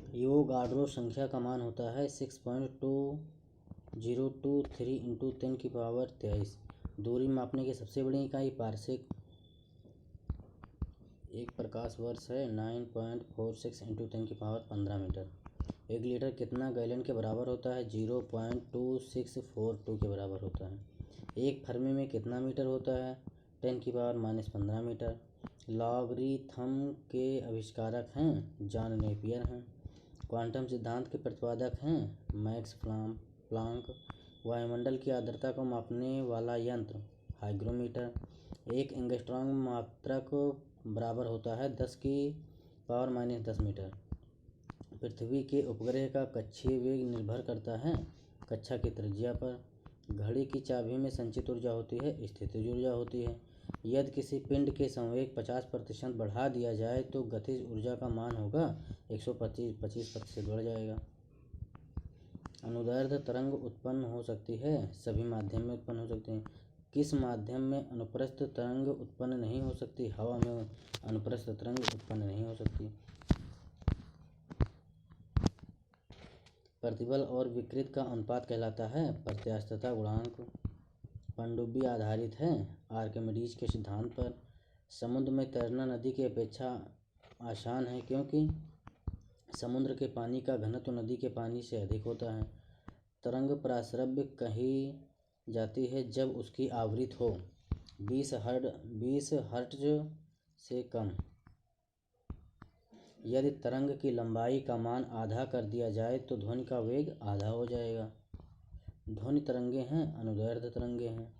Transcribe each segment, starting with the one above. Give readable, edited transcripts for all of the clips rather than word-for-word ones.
Avogadro संख्या का मान होता है 6.2023 इंटू 10⁻23। दूरी मापने की सबसे बड़ी इकाई पारसेक। एक प्रकाश वर्ष है 9.46 इंटू 10⁻15 मीटर। 1 लीटर कितना गैलन के बराबर होता है? 0.2642 के बराबर होता है। एक फर्मी में कितना मीटर होता है? 10⁻−15 मीटर। लॉगरिथम के आविष्कारक हैं जॉन नेपियर हैं। क्वांटम सिद्धांत के प्रतिपादक हैं मैक्स प्लांक। वायुमंडल की आर्द्रता को मापने वाला यंत्र हाइग्रोमीटर। एक एंगस्ट्रॉम मात्रक बराबर होता है 10⁻−10 मीटर। पृथ्वी के उपग्रह का कक्षीय वेग निर्भर करता है कक्षा की त्रिज्या पर। घड़ी की चाबी में संचित ऊर्जा होती है, स्थितिज ऊर्जा होती है। यदि किसी पिंड के संवेग 50% बढ़ा दिया जाए तो गतिज ऊर्जा का मान होगा 125% बढ़ जाएगा। अनुदैर्ध्य तरंग उत्पन्न हो सकती है, सभी माध्यम में उत्पन्न हो सकती है। किस माध्यम में अनुप्रस्थ तरंग उत्पन्न नहीं हो सकती? हवा में अनुप्रस्थ तरंग उत्पन्न नहीं हो सकती। प्रतिबल और विकृत का अनुपात कहलाता है प्रत्यास्थता गुणांक। पनडुब्बी आधारित है आर्किमिडीज के सिद्धांत पर। समुद्र में तैरना नदी की अपेक्षा आसान है क्योंकि समुद्र के पानी का घनत्व नदी के पानी से अधिक होता है। तरंग प्रासरव्य कही जाती है जब उसकी आवृत्ति हो 20 हर्ट्ज से कम। यदि तरंग की लंबाई का मान आधा कर दिया जाए तो ध्वनि का वेग आधा हो जाएगा। ध्वनि तरंगे हैं, अनुदैर्ध्य तरंगे हैं।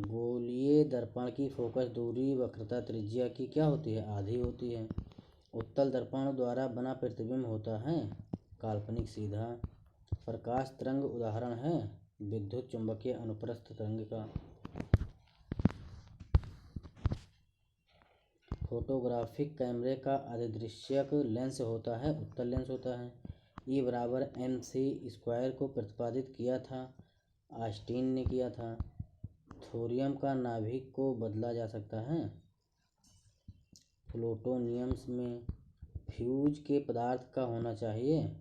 गोलीय दर्पण की फोकस दूरी वक्रता त्रिज्या की क्या होती है? आधी होती है। उत्तल दर्पण द्वारा बना प्रतिबिंब होता है काल्पनिक सीधा। प्रकाश तरंग उदाहरण है विद्युत चुंबकीय अनुप्रस्थ तरंग का। फोटोग्राफिक कैमरे का अधिदृश्यक लेंस होता है उत्तल लेंस होता है। E=mc² को प्रतिपादित किया था आस्टीन ने किया था। थोरियम का नाभिक को बदला जा सकता है प्लूटोनियम में। फ्यूज के पदार्थ का होना चाहिए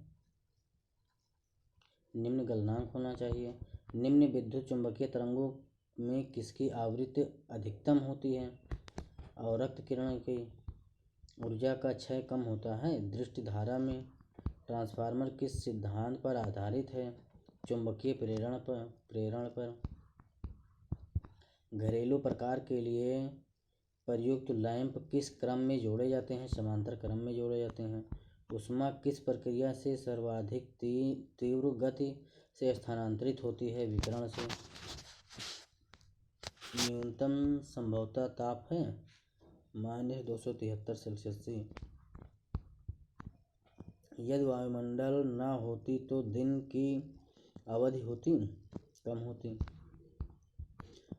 निम्न गलनांक होना चाहिए। निम्न विद्युत चुंबकीय तरंगों में किसकी आवृत्ति अधिकतम होती है? अवरक्त किरण की। ऊर्जा का क्षय कम होता है दृष्टि धारा में। ट्रांसफार्मर किस सिद्धांत पर आधारित है? चुंबकीय प्रेरण पर। घरेलू प्रकार के लिए प्रयुक्त लैंप किस क्रम में जोड़े जाते हैं? समांतर क्रम में जोड़े जाते हैं। ऊष्मा किस प्रक्रिया से सर्वाधिक तीव्र गति से स्थानांतरित होती है? विकिरण से। न्यूनतम संभवतः ताप है -273 C। यदि वायुमंडल न होती तो दिन की अवधि कम होती।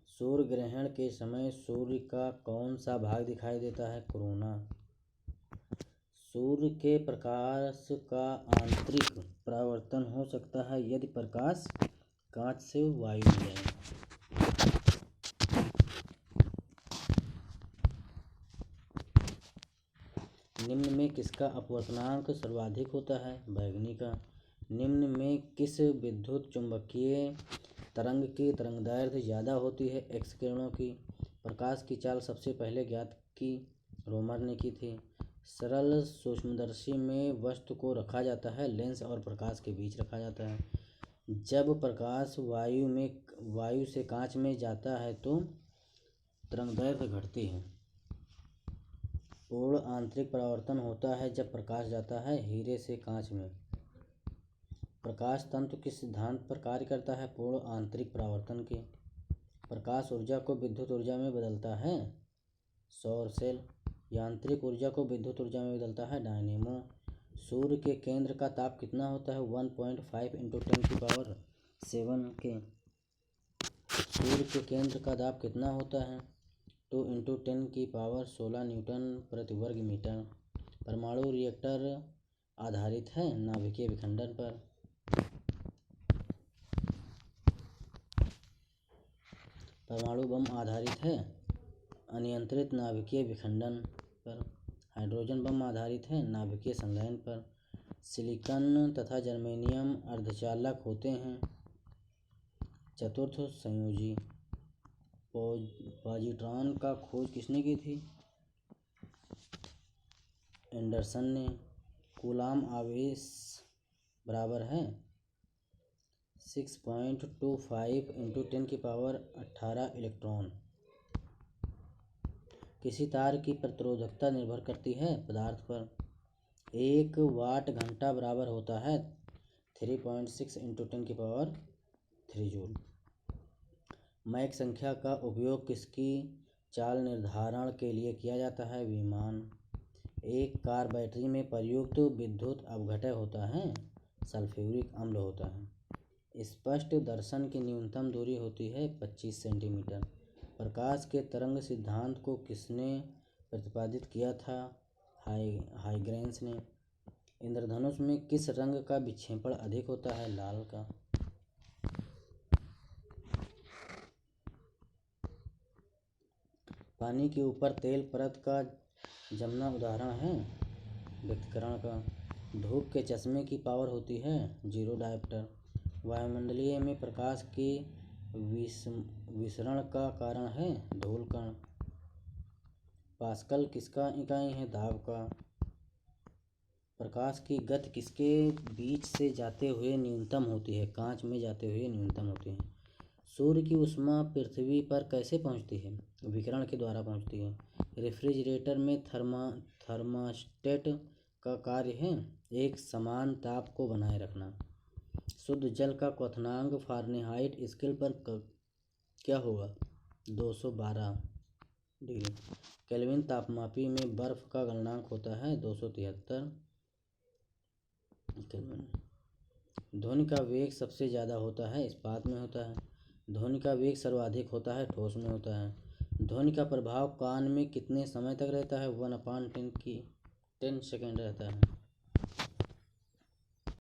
सूर्य ग्रहण के समय सूर्य का कौन सा भाग दिखाई देता है? कोरोना। सूर्य के प्रकाश का आंतरिक परावर्तन हो सकता है यदि प्रकाश कांच से वायु में जाए। निम्न में किसका अपवर्तनांक सर्वाधिक होता है? बैंगनी का। निम्न में किस विद्युत चुंबकीय तरंग की तरंगदैर्ध्य ज़्यादा होती है? एक्स किरणों की। प्रकाश की चाल सबसे पहले ज्ञात की रोमर ने की थी। सरल सूक्ष्मदर्शी में वस्तु को रखा जाता है लेंस और प्रकाश के बीच रखा जाता है। जब प्रकाश वायु से कांच में जाता है तो तरंगदैर्ध्य घटती है। पूर्ण आंतरिक परावर्तन होता है जब प्रकाश जाता है हीरे से कांच में। प्रकाश तंतु किस सिद्धांत पर कार्य करता है? पूर्ण आंतरिक परावर्तन के। प्रकाश ऊर्जा को विद्युत ऊर्जा में बदलता है सौर सेल। यांत्रिक ऊर्जा को विद्युत ऊर्जा में बदलता है डायनेमो। सूर्य के केंद्र का ताप कितना होता है? 1.5 इंटू 10⁷ के। सूर्य के केंद्र का दाब कितना होता है? 2 इंटू 10⁻16 न्यूटन प्रति वर्ग मीटर। परमाणु रिएक्टर आधारित है नाभिकीय विखंडन पर। परमाणु बम आधारित है अनियंत्रित नाभिकीय विखंडन पर। हाइड्रोजन बम आधारित है नाभिकीय संलयन पर। सिलिकॉन तथा जर्मेनियम अर्धचालक होते हैं। चतुर्थ संयोजी। पॉजिट्रॉन का खोज किसने की थी? एंडरसन ने। कूलाम आवेश बराबर है 6.25 × 10⁻18 इलेक्ट्रॉन। किसी तार की प्रतिरोधकता निर्भर करती है पदार्थ पर। 1 वाट घंटा बराबर होता है 3.6 × 10⁻³ जूल। मैक संख्या का उपयोग किसकी चाल निर्धारण के लिए किया जाता है? विमान। एक कार बैटरी में प्रयुक्त विद्युत अपघटय होता है सल्फ्यूरिक अम्ल होता है। स्पष्ट दर्शन की न्यूनतम दूरी होती है 25 सेंटीमीटर। प्रकाश के तरंग सिद्धांत को किसने प्रतिपादित किया था? हाइगेंस ने। इंद्रधनुष में किस रंग का विक्षेपण अधिक होता है? लाल का। पानी के ऊपर तेल परत का जमना उदाहरण है व्यक्तीकरण का। धूप के चश्मे की पावर होती है 0 डायोप्टर। वायुमंडलीय में प्रकाश के विसरण का कारण है धूल कण। पास्कल किसका इकाई है? दाब का। प्रकाश की गति किसके बीच से जाते हुए न्यूनतम होती है? कांच में जाते हुए न्यूनतम होती है। सूर्य की ऊष्मा पृथ्वी पर कैसे पहुंचती है? विकिरण के द्वारा पहुंचती है। रेफ्रिजरेटर में थर्मास्टेट का कार्य है एक समान ताप को बनाए रखना। शुद्ध जल का क्वथनांक फ़ारेनहाइट स्केल पर क्या होगा? 212 डिग्री। केल्विन तापमापी में बर्फ का गलनांक होता है 273 केल्विन। ध्वनि का वेग सबसे ज़्यादा होता है इस्पात में होता है। ध्वनि का वेग सर्वाधिक होता है ठोस में होता है। ध्वनि का प्रभाव कान में कितने समय तक रहता है? 1/10 सेकेंड रहता है।